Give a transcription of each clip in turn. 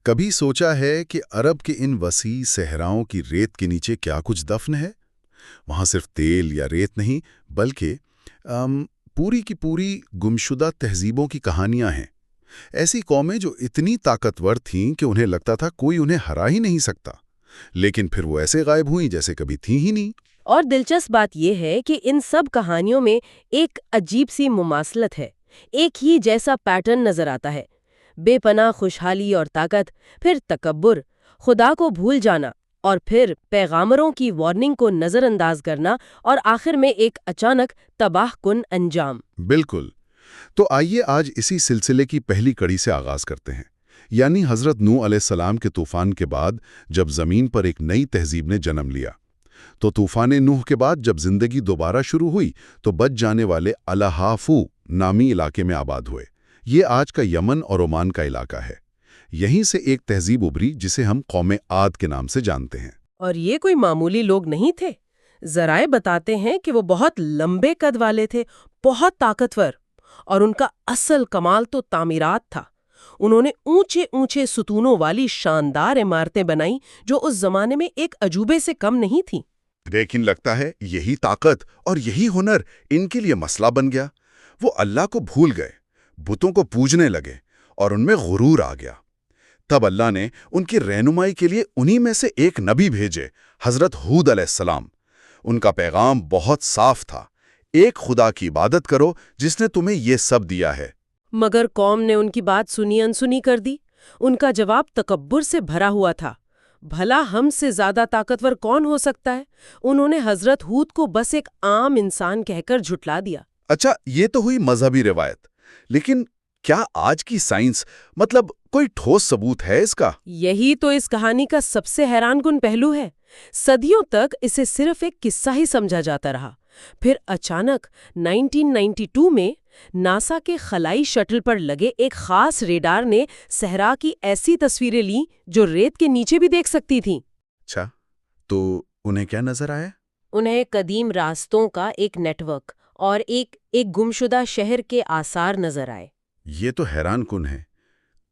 کبھی سوچا ہے کہ عرب کے ان وسیع صحراؤں کی ریت کے نیچے کیا کچھ دفن ہے؟ وہاں صرف تیل یا ریت نہیں بلکہ پوری کی پوری گمشدہ تہذیبوں کی کہانیاں ہیں۔ ایسی قومیں جو اتنی طاقتور تھیں کہ انہیں لگتا تھا کوئی انہیں ہرا ہی نہیں سکتا، لیکن پھر وہ ایسے غائب ہوئیں جیسے کبھی تھیں ہی نہیں۔ اور دلچسپ بات یہ ہے کہ ان سب کہانیوں میں ایک عجیب سی مماثلت ہے، ایک ہی جیسا پیٹرن نظر آتا ہے: بے پناہ خوشحالی اور طاقت، پھر تکبر، خدا کو بھول جانا، اور پھر پیغامبروں کی وارننگ کو نظر انداز کرنا، اور آخر میں ایک اچانک تباہ کن انجام۔ بالکل۔ تو آئیے آج اسی سلسلے کی پہلی کڑی سے آغاز کرتے ہیں، یعنی حضرت نوح علیہ السلام کے طوفان کے بعد جب زمین پر ایک نئی تہذیب نے جنم لیا۔ تو طوفان نوح کے بعد جب زندگی دوبارہ شروع ہوئی تو بچ جانے والے الہافو نامی علاقے میں آباد ہوئے۔ یہ آج کا یمن اور عمان کا علاقہ ہے۔ یہیں سے ایک تہذیب ابھری جسے ہم قوم عاد کے نام سے جانتے ہیں۔ اور یہ کوئی معمولی لوگ نہیں تھے۔ ذرائع بتاتے ہیں کہ وہ بہت لمبے قد والے تھے، بہت طاقتور، اور ان کا اصل کمال تو تعمیرات تھا۔ انہوں نے اونچے اونچے ستونوں والی شاندار عمارتیں بنائیں جو اس زمانے میں ایک عجوبے سے کم نہیں تھیں۔ لیکن لگتا ہے یہی طاقت اور یہی ہنر ان کے لیے مسئلہ بن گیا۔ وہ اللہ کو بھول گئے، بتوں کو پوجنے لگے، اور ان میں غرور آ گیا۔ تب اللہ نے ان کی رہنمائی کے لیے انہی میں سے ایک نبی بھیجے، حضرت ہود علیہ السلام۔ ان کا پیغام بہت صاف تھا: ایک خدا کی عبادت کرو جس نے تمہیں یہ سب دیا ہے۔ مگر قوم نے ان کی بات سنی انسنی کر دی۔ ان کا جواب تکبر سے بھرا ہوا تھا۔ بھلا ہم سے زیادہ طاقتور کون ہو سکتا ہے؟ انہوں نے حضرت ہود کو بس ایک عام انسان کہہ کر جھٹلا دیا۔ اچھا، یہ تو ہوئی مذہبی روایت، لیکن کیا آج کی سائنس، مطلب کوئی ٹھوس ثبوت ہے اس کا؟ یہی تو اس کہانی کا سب سے حیران کن پہلو ہے۔ صدیوں تک اسے صرف ایک قصہ ہی سمجھا جاتا رہا۔ پھر اچانک 1992 میں ناسا کے خلائی شٹل پر لگے ایک خاص ریڈار نے صحرا کی ایسی تصویریں لیں جو ریت کے نیچے بھی دیکھ سکتی تھیں۔ اچھا، تو انہیں کیا نظر آیا؟ انہیں قدیم راستوں کا ایک نیٹ ورک اور ایک گمشدہ شہر کے آثار نظر آئے۔ یہ تو حیران کن ہے۔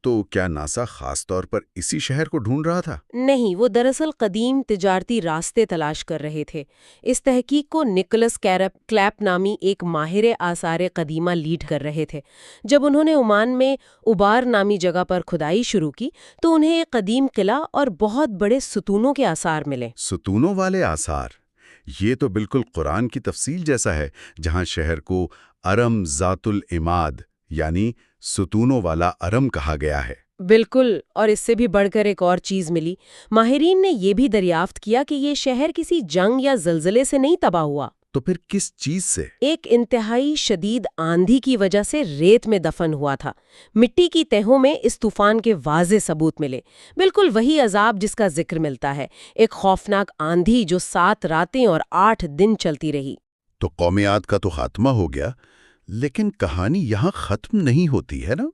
تو کیا ناسا خاص طور پر اسی شہر کو ڈھونڈ رہا تھا؟ نہیں، وہ دراصل قدیم تجارتی راستے تلاش کر رہے تھے۔ اس تحقیق کو نکولس کلیپ نامی ایک ماہر آثار قدیمہ لیڈ کر رہے تھے۔ جب انہوں نے عمان میں ابار نامی جگہ پر کھدائی شروع کی تو انہیں ایک قدیم قلعہ اور بہت بڑے ستونوں کے آثار ملے۔ ستونوں والے آثار؟ یہ تو بالکل قرآن کی تفصیل جیسا ہے، جہاں شہر کو ارم ذات العماد یعنی ستونوں والا ارم کہا گیا ہے۔ بالکل، اور اس سے بھی بڑھ کر ایک اور چیز ملی۔ ماہرین نے یہ بھی دریافت کیا کہ یہ شہر کسی جنگ یا زلزلے سے نہیں تباہ ہوا۔ تو پھر کس چیز سے؟ ایک انتہائی شدید آندھی کی وجہ سے ریت میں دفن ہوا تھا۔ مٹی کی تہوں میں اس طوفان کے واضح ثبوت ملے، بالکل وہی عذاب جس کا ذکر ملتا ہے، ایک خوفناک آندھی جو 7 راتیں اور 8 دن چلتی رہی۔ تو قوم عاد کا تو خاتمہ ہو گیا، لیکن کہانی یہاں ختم نہیں ہوتی ہے نا؟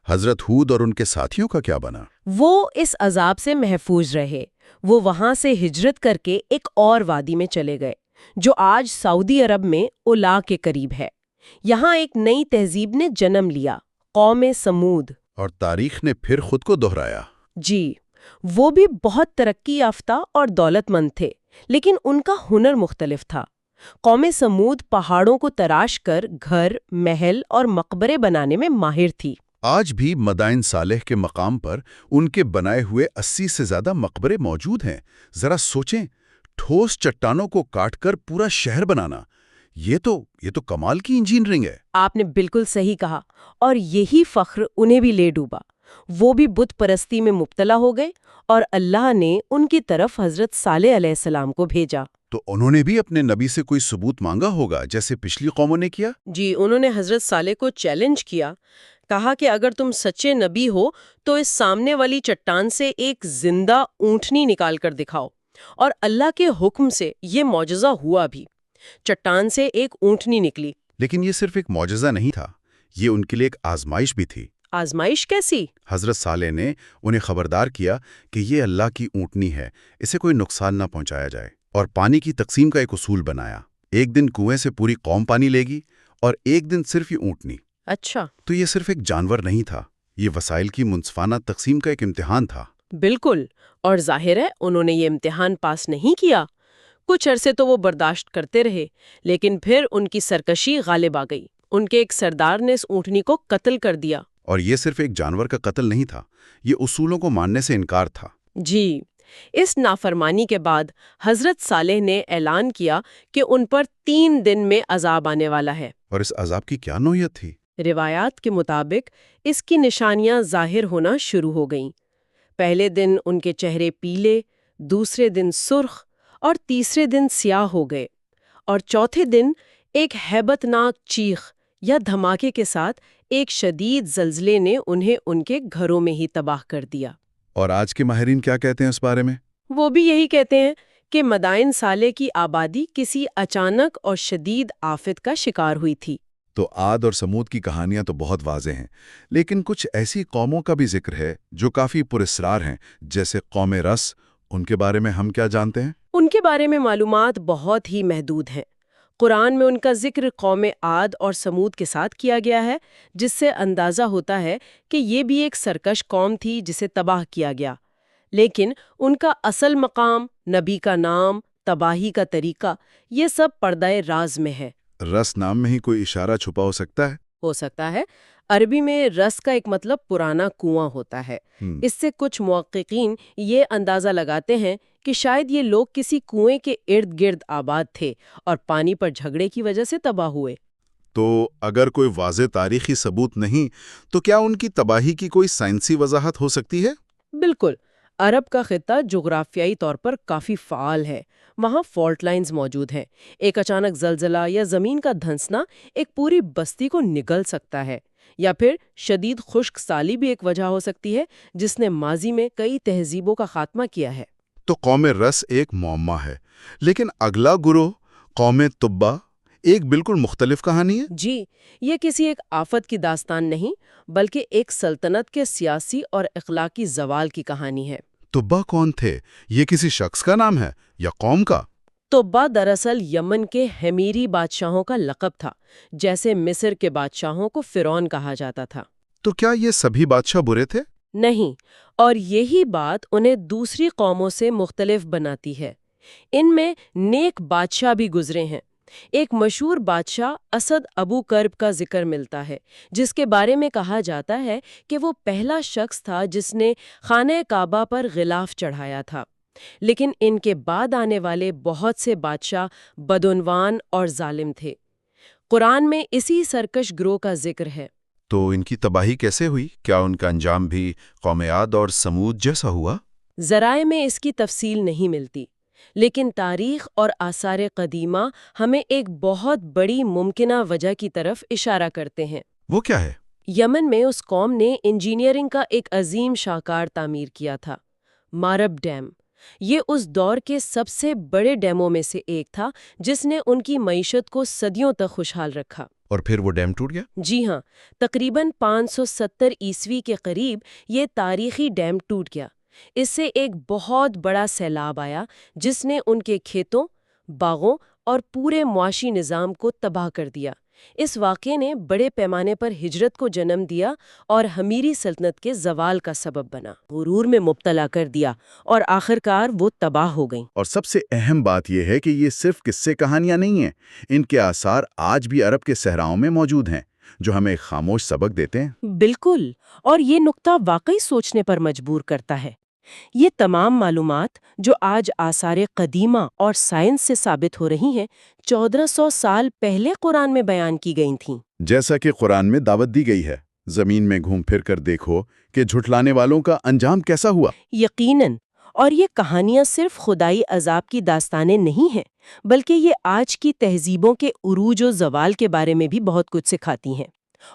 حضرت ہود اور ان کے ساتھیوں کا کیا بنا؟ وہ اس عذاب سے محفوظ رہے۔ وہ وہاں سے ہجرت کر کے ایک اور وادی میں چلے گئے جو آج سعودی عرب میں اولا کے قریب ہے۔ یہاں ایک نئی تہذیب نے جنم لیا، قوم سمود۔ اور تاریخ نے پھر خود کو دہرایا۔ جی، وہ بھی بہت ترقی یافتہ اور دولت مند تھے، لیکن ان کا ہنر مختلف تھا۔ قوم سمود پہاڑوں کو تراش کر گھر، محل اور مقبرے بنانے میں ماہر تھی۔ آج بھی مدائن صالح کے مقام پر ان کے بنائے ہوئے 80 سے زیادہ مقبرے موجود ہیں۔ ذرا سوچیں، ٹھوس چٹانوں کو کاٹ کر پورا شہر بنانا، یہ تو کمال کی انجینئرنگ ہے۔ آپ نے بالکل صحیح کہا، اور یہی فخر انہیں بھی لے ڈوبا۔ وہ بھی بت پرستی میں مبتلا ہو گئے، اور اللہ نے ان کی طرف حضرت صالح علیہ السلام کو بھیجا۔ تو انہوں نے بھی اپنے نبی سے کوئی ثبوت مانگا ہوگا جیسے پچھلی قوموں نے کیا؟ جی، انہوں نے حضرت صالح کو چیلنج کیا، کہا کہ اگر تم سچے نبی ہو تو اس سامنے والی چٹان سے ایک زندہ اونٹنی نکال کر دکھاؤ، اور اللہ کے حکم سے یہ معجزہ ہوا بھی۔ چٹان سے ایک اونٹنی نکلی۔ لیکن یہ صرف ایک معجزہ نہیں تھا، یہ ان کے لیے ایک آزمائش بھی تھی۔ آزمائش کیسی؟ حضرت صالح نے انہیں خبردار کیا کہ یہ اللہ کی اونٹنی ہے، اسے کوئی نقصان نہ پہنچایا جائے، اور پانی کی تقسیم کا ایک اصول بنایا۔ ایک دن کنویں سے پوری قوم پانی لے گی اور ایک دن صرف یہ اونٹنی۔ اچھا، تو یہ صرف ایک جانور نہیں تھا، یہ وسائل کی منصفانہ تقسیم کا ایک امتحان تھا۔ بالکل، اور ظاہر ہے انہوں نے یہ امتحان پاس نہیں کیا۔ کچھ عرصے تو وہ برداشت کرتے رہے، لیکن پھر ان کی سرکشی غالب آ گئی۔ ان کے ایک سردار نے اس اونٹنی کو قتل کر دیا۔ اور یہ صرف ایک جانور کا قتل نہیں تھا، یہ اصولوں کو ماننے سے انکار تھا۔ جی، اس نافرمانی کے بعد حضرت صالح نے اعلان کیا کہ ان پر 3 دن میں عذاب آنے والا ہے۔ اور اس عذاب کی کیا نوعیت تھی؟ روایات کے مطابق اس کی نشانیاں ظاہر ہونا شروع ہو گئیں۔ پہلے دن ان کے چہرے پیلے، دوسرے دن سرخ اور تیسرے دن سیاہ ہو گئے، اور چوتھے دن ایک ہیبت ناک چیخ یا دھماکے کے ساتھ ایک شدید زلزلے نے انہیں ان کے گھروں میں ہی تباہ کر دیا۔ اور آج کے ماہرین کیا کہتے ہیں اس بارے میں؟ وہ بھی یہی کہتے ہیں کہ مدائن صالح کی آبادی کسی اچانک اور شدید آفت کا شکار ہوئی تھی۔ تو عاد اور سمود کی کہانیاں تو بہت واضح ہیں، لیکن کچھ ایسی قوموں کا بھی ذکر ہے جو کافی پراسرار ہیں، جیسے قوم رس۔ ان کے بارے میں ہم کیا جانتے ہیں؟ ان کے بارے میں معلومات بہت ہی محدود ہیں۔ قرآن میں ان کا ذکر قوم عاد اور سمود کے ساتھ کیا گیا ہے، جس سے اندازہ ہوتا ہے کہ یہ بھی ایک سرکش قوم تھی جسے تباہ کیا گیا، لیکن ان کا اصل مقام، نبی کا نام، تباہی کا طریقہ، یہ سب پردہ راز میں ہے۔ رس نام میں ہی کوئی اشارہ چھپا ہو سکتا ہے؟ ہو سکتا ہے۔ عربی میں رس کا ایک مطلب پرانا کنواں ہوتا ہے۔ اس سے کچھ محققین یہ اندازہ لگاتے ہیں کہ شاید یہ لوگ کسی کنویں کے ارد گرد آباد تھے اور پانی پر جھگڑے کی وجہ سے تباہ ہوئے۔ تو اگر کوئی واضح تاریخی ثبوت نہیں، تو کیا ان کی تباہی کی کوئی سائنسی وضاحت ہو سکتی ہے؟ بالکل، عرب کا خطہ جغرافیائی طور پر کافی فعال ہے۔ وہاں فالٹ لائنز موجود ہیں۔ ایک اچانک زلزلہ یا زمین کا دھنسنا ایک پوری بستی کو نگل سکتا ہے، یا پھر شدید خشک سالی بھی ایک وجہ ہو سکتی ہے جس نے ماضی میں کئی تہذیبوں کا خاتمہ کیا ہے۔ تو قوم رس ایک معمہ ہے، لیکن اگلا گروہ قوم تبا ایک بالکل مختلف کہانی ہے۔ جی، یہ کسی ایک آفت کی داستان نہیں، بلکہ ایک سلطنت کے سیاسی اور اخلاقی زوال کی کہانی ہے۔ تبا کون تھے؟ یہ کسی شخص کا نام ہے یا قوم کا؟ توبا دراصل یمن کے ہمیری بادشاہوں کا لقب تھا، جیسے مصر کے بادشاہوں کو فرعون کہا جاتا تھا۔ تو کیا یہ سبھی بادشاہ برے تھے؟ نہیں، اور یہی بات انہیں دوسری قوموں سے مختلف بناتی ہے۔ ان میں نیک بادشاہ بھی گزرے ہیں۔ ایک مشہور بادشاہ اسد ابو کرب کا ذکر ملتا ہے، جس کے بارے میں کہا جاتا ہے کہ وہ پہلا شخص تھا جس نے خانہ کعبہ پر غلاف چڑھایا تھا۔ لیکن ان کے بعد آنے والے بہت سے بادشاہ بدعنوان اور ظالم تھے۔ قرآن میں اسی سرکش گروہ کا ذکر ہے۔ تو ان کی تباہی کیسے ہوئی؟ کیا ان کا انجام بھی قوم عاد اور سمود جیسا ہوا؟ ذرائع میں اس کی تفصیل نہیں ملتی، لیکن تاریخ اور آثار قدیمہ ہمیں ایک بہت بڑی ممکنہ وجہ کی طرف اشارہ کرتے ہیں۔ وہ کیا ہے؟ یمن میں اس قوم نے انجینئرنگ کا ایک عظیم شاہکار تعمیر کیا تھا، مارب ڈیم۔ یہ اس دور کے سب سے بڑے ڈیموں میں سے ایک تھا جس نے ان کی معیشت کو صدیوں تک خوشحال رکھا۔ اور پھر وہ ڈیم ٹوٹ گیا؟ جی ہاں، تقریباً 570 عیسوی کے قریب یہ تاریخی ڈیم ٹوٹ گیا۔ اس سے ایک بہت بڑا سیلاب آیا جس نے ان کے کھیتوں، باغوں اور پورے معاشی نظام کو تباہ کر دیا۔ اس واقعے نے بڑے پیمانے پر ہجرت کو جنم دیا اور ہمیری سلطنت کے زوال کا سبب بنا، غرور میں مبتلا کر دیا، اور آخرکار وہ تباہ ہو گئیں۔ اور سب سے اہم بات یہ ہے کہ یہ صرف قصے کہانیاں نہیں ہیں، ان کے آثار آج بھی عرب کے صحراؤں میں موجود ہیں، جو ہمیں خاموش سبق دیتے ہیں۔ بالکل، اور یہ نقطہ واقعی سوچنے پر مجبور کرتا ہے۔ یہ تمام معلومات جو آج آثار قدیمہ اور سائنس سے ثابت ہو رہی ہیں، 1400 سال پہلے قرآن میں بیان کی گئی تھیں۔ جیسا کہ قرآن میں دعوت دی گئی ہے، زمین میں گھوم پھر کر دیکھو کہ جھٹلانے والوں کا انجام کیسا ہوا۔ یقیناً، اور یہ کہانیاں صرف خدائی عذاب کی داستانیں نہیں ہیں، بلکہ یہ آج کی تہذیبوں کے عروج و زوال کے بارے میں بھی بہت کچھ سکھاتی ہیں۔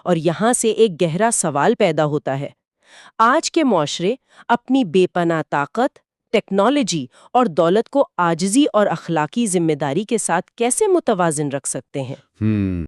اور یہاں سے ایک گہرا سوال پیدا ہوتا ہے، آج کے معاشرے اپنی بے پناہ طاقت، ٹیکنالوجی اور دولت کو عاجزی اور اخلاقی ذمہ داری کے ساتھ کیسے متوازن رکھ سکتے ہیں؟